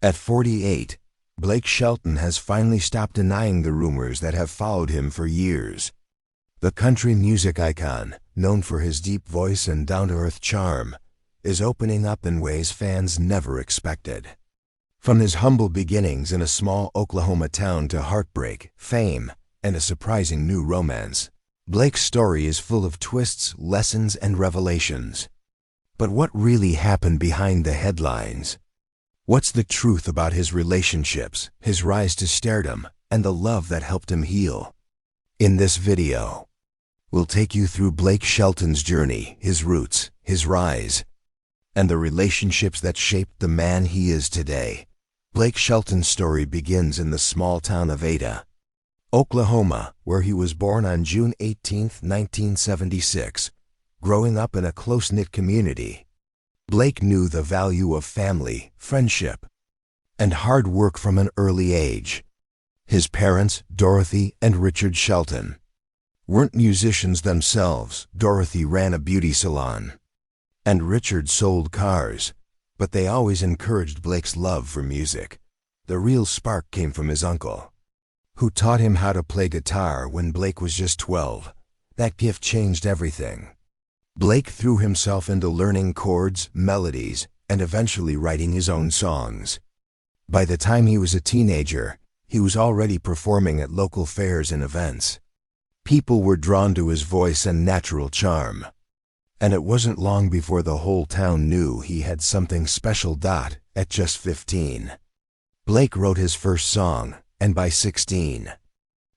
At 48, Blake Shelton has finally stopped denying the rumors that have followed him for years. The country music icon, known for his deep voice and down-to-earth charm, is opening up in ways fans never expected. From his humble beginnings in a small Oklahoma town to heartbreak, fame, and a surprising new romance, Blake's story is full of twists, lessons, and revelations. But what really happened behind the headlines? What's the truth about his relationships, his rise to stardom, and the love that helped him heal? In this video, we'll take you through Blake Shelton's journey, his roots, his rise, and the relationships that shaped the man he is today. Blake Shelton's story begins in the small town of Ada, Oklahoma, where he was born on June 18, 1976. Growing up in a close-knit community, Blake knew the value of family, friendship, and hard work from an early age. His parents, Dorothy and Richard Shelton, weren't musicians themselves. Dorothy ran a beauty salon, and Richard sold cars, but they always encouraged Blake's love for music. The real spark came from his uncle, who taught him how to play guitar when Blake was just 12. That gift changed everything. Blake threw himself into learning chords, melodies, and eventually writing his own songs. By the time he was a teenager, he was already performing at local fairs and events. People were drawn to his voice and natural charm, and it wasn't long before the whole town knew he had something special. At just 15, Blake wrote his first song, and by 16,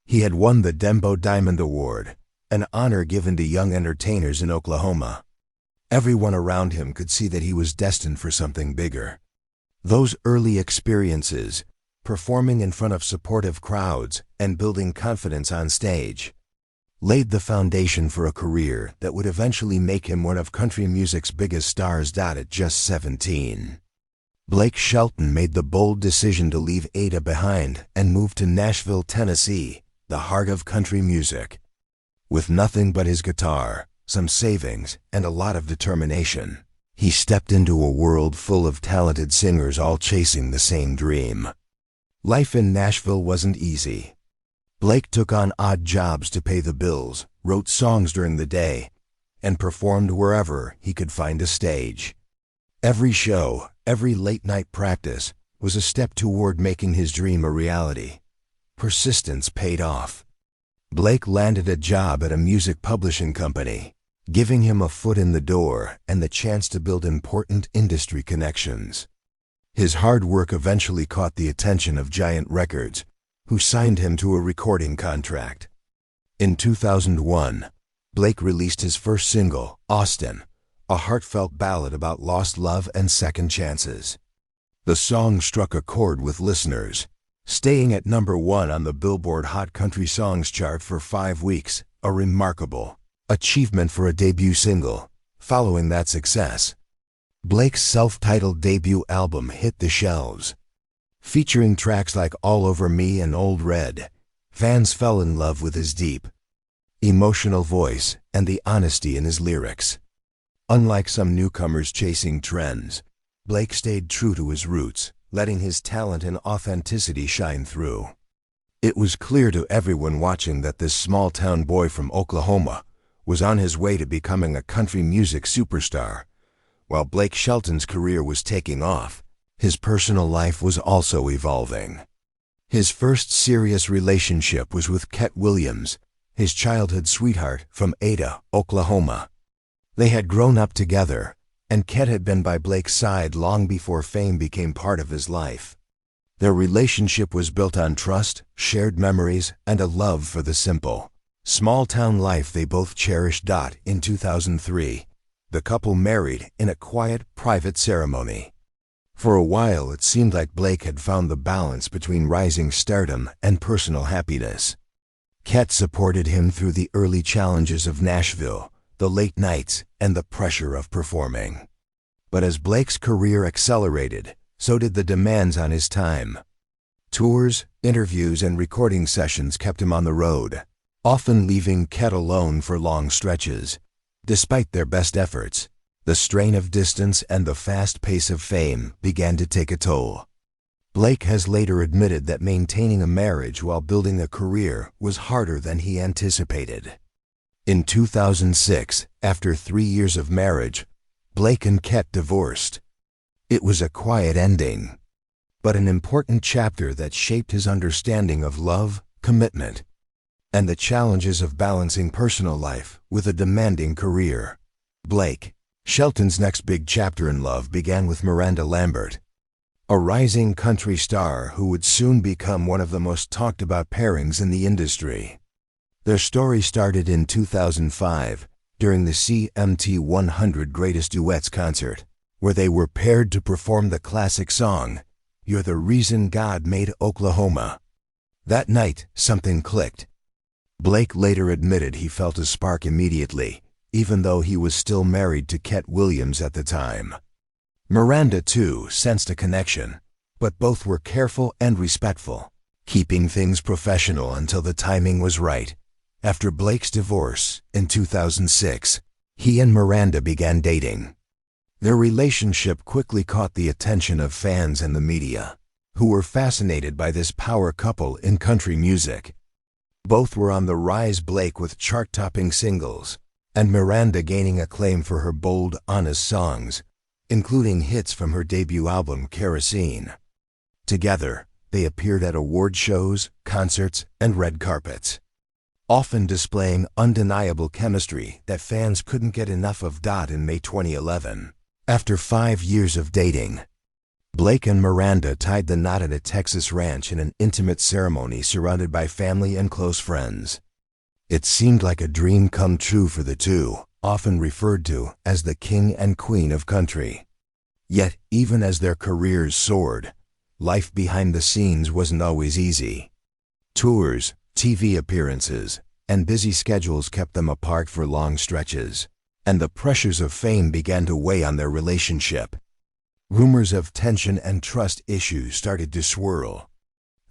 he had won the Dembo Diamond Award, an honor given to young entertainers in Oklahoma. Everyone around him could see that he was destined for something bigger. Those early experiences, performing in front of supportive crowds and building confidence on stage, laid the foundation for a career that would eventually make him one of country music's biggest stars. At just 17, Blake Shelton made the bold decision to leave Ada behind and move to Nashville, Tennessee, the heart of country music. With nothing but his guitar, some savings, and a lot of determination, he stepped into a world full of talented singers all chasing the same dream. Life in Nashville wasn't easy. Blake took on odd jobs to pay the bills, wrote songs during the day, and performed wherever he could find a stage. Every show, every late-night practice, was a step toward making his dream a reality. Persistence paid off. Blake landed a job at a music publishing company, giving him a foot in the door and the chance to build important industry connections. His hard work eventually caught the attention of Giant Records, who signed him to a recording contract. In 2001, Blake released his first single, Austin, a heartfelt ballad about lost love and second chances. The song struck a chord with listeners, staying at #1 on the Billboard Hot Country Songs chart for 5 weeks, a remarkable achievement for a debut single. Following that success, Blake's self-titled debut album hit the shelves. Featuring tracks like All Over Me and Old Red, fans fell in love with his deep, emotional voice and the honesty in his lyrics. Unlike some newcomers chasing trends, Blake stayed true to his roots, letting his talent and authenticity shine through. It was clear to everyone watching that this small-town boy from Oklahoma was on his way to becoming a country music superstar. While Blake Shelton's career was taking off, his personal life was also evolving. His first serious relationship was with Ket Williams, his childhood sweetheart from Ada, Oklahoma. They had grown up together, and Ket had been by Blake's side long before fame became part of his life. Their relationship was built on trust, shared memories, and a love for the simple, small-town life they both cherished. In 2003, the couple married in a quiet, private ceremony. For a while it seemed like Blake had found the balance between rising stardom and personal happiness. Ket supported him through the early challenges of Nashville, the late nights, and the pressure of performing. But as Blake's career accelerated, so did the demands on his time. Tours, interviews, and recording sessions kept him on the road, often leaving Ket alone for long stretches. Despite their best efforts, the strain of distance and the fast pace of fame began to take a toll. Blake has later admitted that maintaining a marriage while building a career was harder than he anticipated. In 2006, after 3 years of marriage, Blake and Ket divorced. It was a quiet ending, but an important chapter that shaped his understanding of love, commitment, and the challenges of balancing personal life with a demanding career. Blake Shelton's next big chapter in love began with Miranda Lambert, a rising country star who would soon become one of the most talked about pairings in the industry. Their story started in 2005 during the CMT 100 Greatest Duets concert, where they were paired to perform the classic song, "You're the Reason God Made Oklahoma." That night, something clicked. Blake later admitted he felt a spark immediately, even though he was still married to Ket Williams at the time. Miranda, too, sensed a connection, but both were careful and respectful, keeping things professional until the timing was right. After Blake's divorce, in 2006, he and Miranda began dating. Their relationship quickly caught the attention of fans and the media, who were fascinated by this power couple in country music. Both were on the rise, Blake with chart-topping singles, and Miranda gaining acclaim for her bold, honest songs, including hits from her debut album Kerosene. Together, they appeared at award shows, concerts, and red carpets, often displaying undeniable chemistry that fans couldn't get enough of. In May 2011, after 5 years of dating, Blake and Miranda tied the knot at a Texas ranch in an intimate ceremony surrounded by family and close friends. It seemed like a dream come true for the two, often referred to as the king and queen of country. Yet, even as their careers soared, life behind the scenes wasn't always easy. Tours, TV appearances, and busy schedules kept them apart for long stretches, and the pressures of fame began to weigh on their relationship. Rumors of tension and trust issues started to swirl,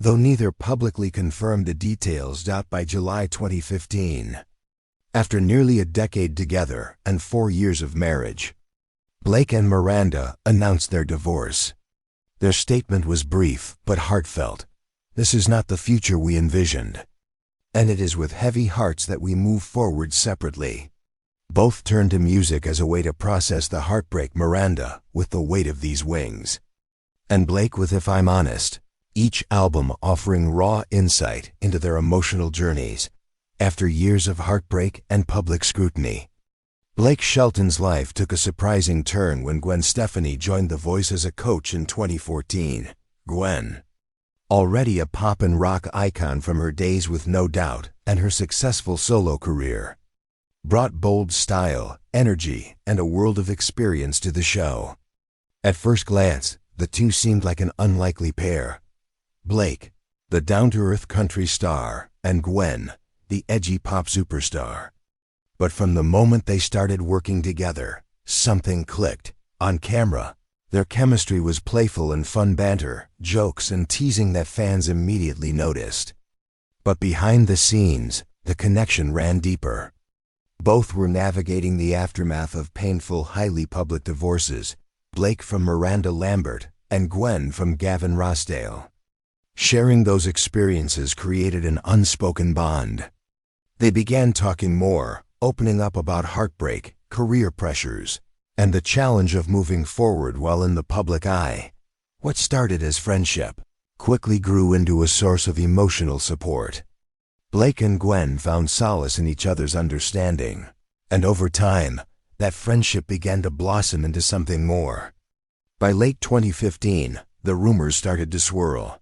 though neither publicly confirmed the details. By July 2015, after nearly a decade together and 4 years of marriage, Blake and Miranda announced their divorce. Their statement was brief but heartfelt. "This is not the future we envisioned, and it is with heavy hearts that we move forward separately." Both turned to music as a way to process the heartbreak. Miranda with "The Weight of These Wings," and Blake with "If I'm Honest," each album offering raw insight into their emotional journeys after years of heartbreak and public scrutiny. Blake Shelton's life took a surprising turn when Gwen Stefani joined The Voice as a coach in 2014. Gwen, already a pop and rock icon from her days with No Doubt and her successful solo career, brought bold style, energy, and a world of experience to the show. At first glance, the two seemed like an unlikely pair. Blake, the down-to-earth country star, and Gwen, the edgy pop superstar. But from the moment they started working together, something clicked. On camera, their chemistry was playful and fun banter, jokes, and teasing that fans immediately noticed. But behind the scenes, the connection ran deeper. Both were navigating the aftermath of painful, highly public divorces, Blake from Miranda Lambert and Gwen from Gavin Rossdale. Sharing those experiences created an unspoken bond. They began talking more, opening up about heartbreak, career pressures, and the challenge of moving forward while in the public eye. What started as friendship quickly grew into a source of emotional support. Blake and Gwen found solace in each other's understanding, and over time, that friendship began to blossom into something more. By late 2015, the rumors started to swirl.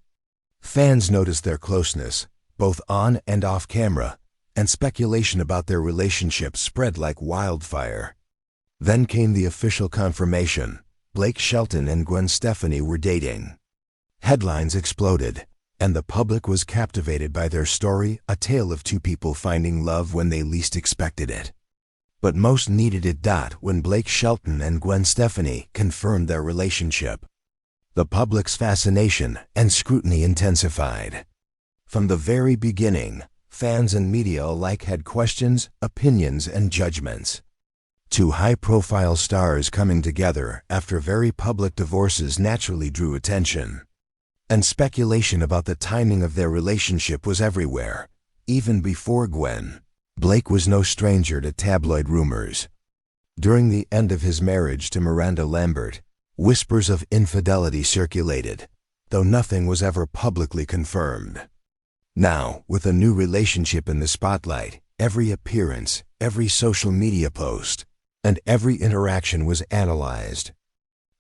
Fans noticed their closeness, both on and off camera, and speculation about their relationship spread like wildfire. Then came the official confirmation: Blake Shelton and Gwen Stefani were dating. Headlines exploded, and the public was captivated by their story, a tale of two people finding love when they least expected it. But most needed it. When Blake Shelton and Gwen Stefani confirmed their relationship, the public's fascination and scrutiny intensified. From the very beginning, fans and media alike had questions, opinions, and judgments. Two high-profile stars coming together after very public divorces naturally drew attention. and speculation about the timing of their relationship was everywhere. Even before Gwen, Blake was no stranger to tabloid rumors. During the end of his marriage to Miranda Lambert, whispers of infidelity circulated, though nothing was ever publicly confirmed. Now, with a new relationship in the spotlight, every appearance, every social media post, and every interaction was analyzed.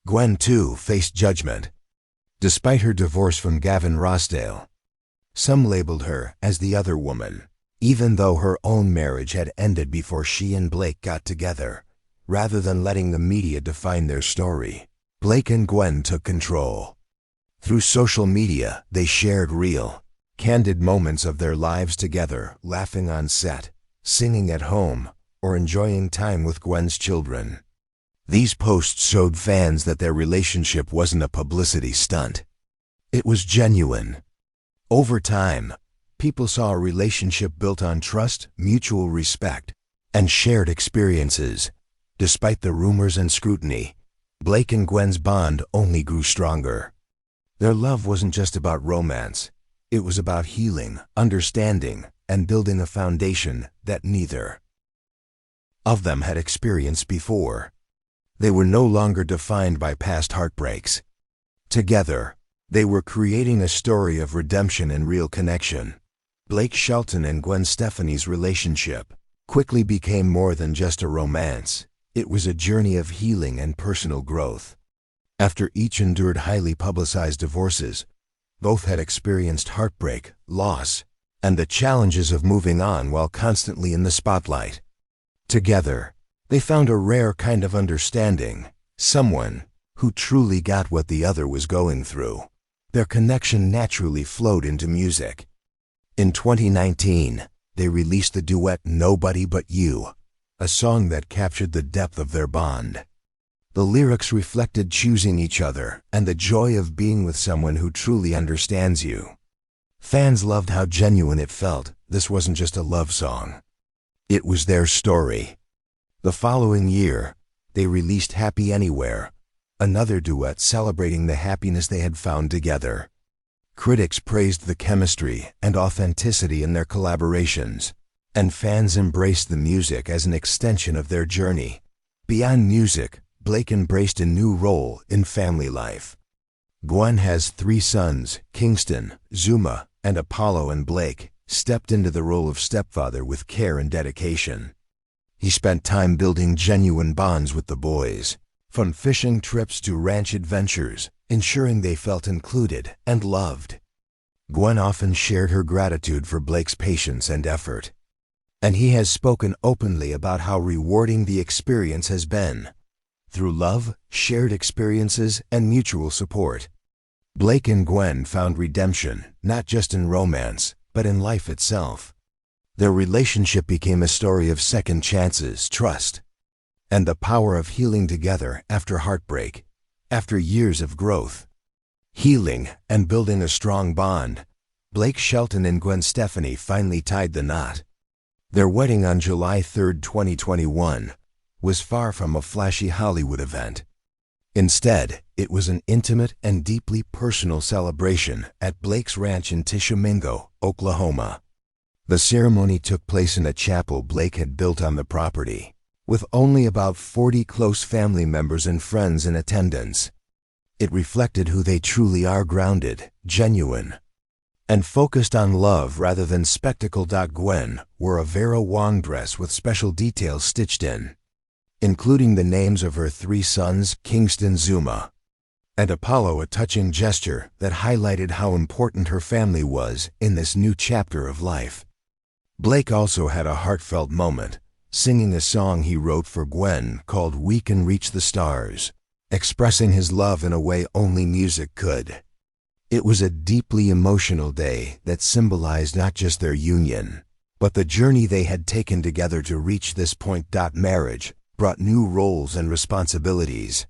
Gwen, too, faced judgment. Despite her divorce from Gavin Rossdale, some labeled her as the other woman, even though her own marriage had ended before she and Blake got together. Rather than letting the media define their story, Blake and Gwen took control. Through social media, they shared real, candid moments of their lives together, laughing on set, singing at home, or enjoying time with Gwen's children. These posts showed fans that their relationship wasn't a publicity stunt. It was genuine. Over time, people saw a relationship built on trust, mutual respect, and shared experiences. Despite the rumors and scrutiny, Blake and Gwen's bond only grew stronger. Their love wasn't just about romance. It was about healing, understanding, and building a foundation that neither of them had experienced before. They were no longer defined by past heartbreaks. Together, they were creating a story of redemption and real connection. Blake Shelton and Gwen Stefani's relationship quickly became more than just a romance. It was a journey of healing and personal growth. After each endured highly publicized divorces, both had experienced heartbreak, loss, and the challenges of moving on while constantly in the spotlight. Together, they found a rare kind of understanding, someone who truly got what the other was going through. Their connection naturally flowed into music. In 2019, they released the duet "Nobody But You," a song that captured the depth of their bond. The lyrics reflected choosing each other and the joy of being with someone who truly understands you. Fans loved how genuine it felt. This wasn't just a love song. It was their story. The following year, they released "Happy Anywhere," another duet celebrating the happiness they had found together. Critics praised the chemistry and authenticity in their collaborations, and fans embraced the music as an extension of their journey. Beyond music, Blake embraced a new role in family life. Gwen has 3 sons, Kingston, Zuma, and Apollo, and Blake stepped into the role of stepfather with care and dedication. He spent time building genuine bonds with the boys, from fishing trips to ranch adventures, ensuring they felt included and loved. Gwen often shared her gratitude for Blake's patience and effort, and he has spoken openly about how rewarding the experience has been. Through love, shared experiences, and mutual support, Blake and Gwen found redemption, not just in romance, but in life itself. Their relationship became a story of second chances, trust, and the power of healing together after heartbreak, after years of growth, healing, and building a strong bond. Blake Shelton and Gwen Stefani finally tied the knot. Their wedding on July 3, 2021, was far from a flashy Hollywood event. Instead, it was an intimate and deeply personal celebration at Blake's ranch in Tishomingo, Oklahoma. The ceremony took place in a chapel Blake had built on the property, with only about 40 close family members and friends in attendance. It reflected who they truly are: grounded, genuine, and focused on love rather than spectacle. Gwen wore a Vera Wang dress with special details stitched in, including the names of her 3 sons, Kingston, Zuma, and Apollo, a touching gesture that highlighted how important her family was in this new chapter of life. Blake also had a heartfelt moment, singing a song he wrote for Gwen called "We Can Reach the Stars," expressing his love in a way only music could. It was a deeply emotional day that symbolized not just their union, but the journey they had taken together to reach this point. Marriage brought new roles and responsibilities.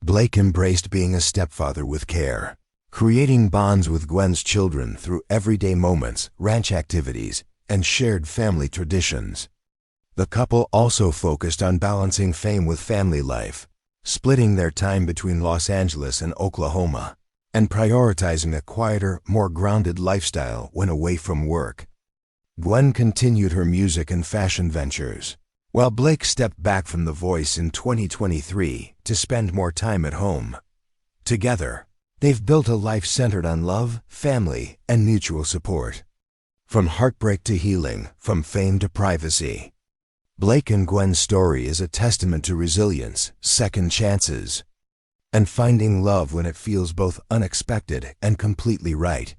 Blake embraced being a stepfather with care, creating bonds with Gwen's children through everyday moments, ranch activities, and shared family traditions. The couple also focused on balancing fame with family life, splitting their time between Los Angeles and Oklahoma. and prioritizing a quieter, more grounded lifestyle when away from work. Gwen continued her music and fashion ventures, while Blake stepped back from The Voice in 2023 to spend more time at home. Together, they've built a life centered on love, family, and mutual support. From heartbreak to healing, from fame to privacy, Blake and Gwen's story is a testament to resilience, second chances, and finding love when it feels both unexpected and completely right.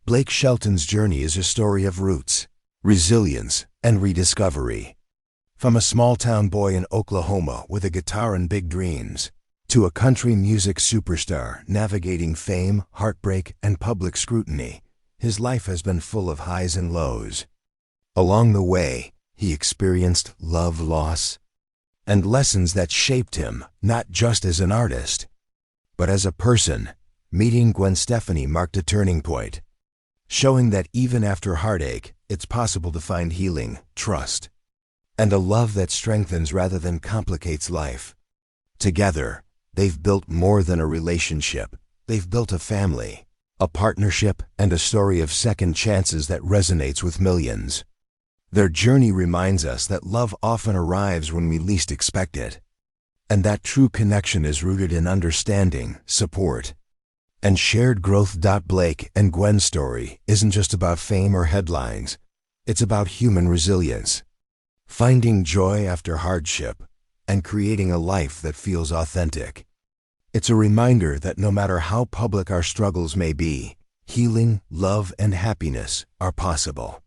Blake Shelton's journey is a story of roots, resilience, and rediscovery. From a small-town boy in Oklahoma with a guitar and big dreams, to a country music superstar navigating fame, heartbreak, and public scrutiny, his life has been full of highs and lows. Along the way, he experienced love, loss, and lessons that shaped him, not just as an artist, but as a person. Meeting Gwen Stefani marked a turning point, showing that even after heartache, it's possible to find healing, trust, and a love that strengthens rather than complicates life. Together, they've built more than a relationship. They've built a family, a partnership, and a story of second chances that resonates with millions. Their journey reminds us that love often arrives when we least expect it, and that true connection is rooted in understanding, support, and shared growth. Blake and Gwen's story isn't just about fame or headlines. It's about human resilience, finding joy after hardship, and creating a life that feels authentic. It's a reminder that no matter how public our struggles may be, healing, love, and happiness are possible.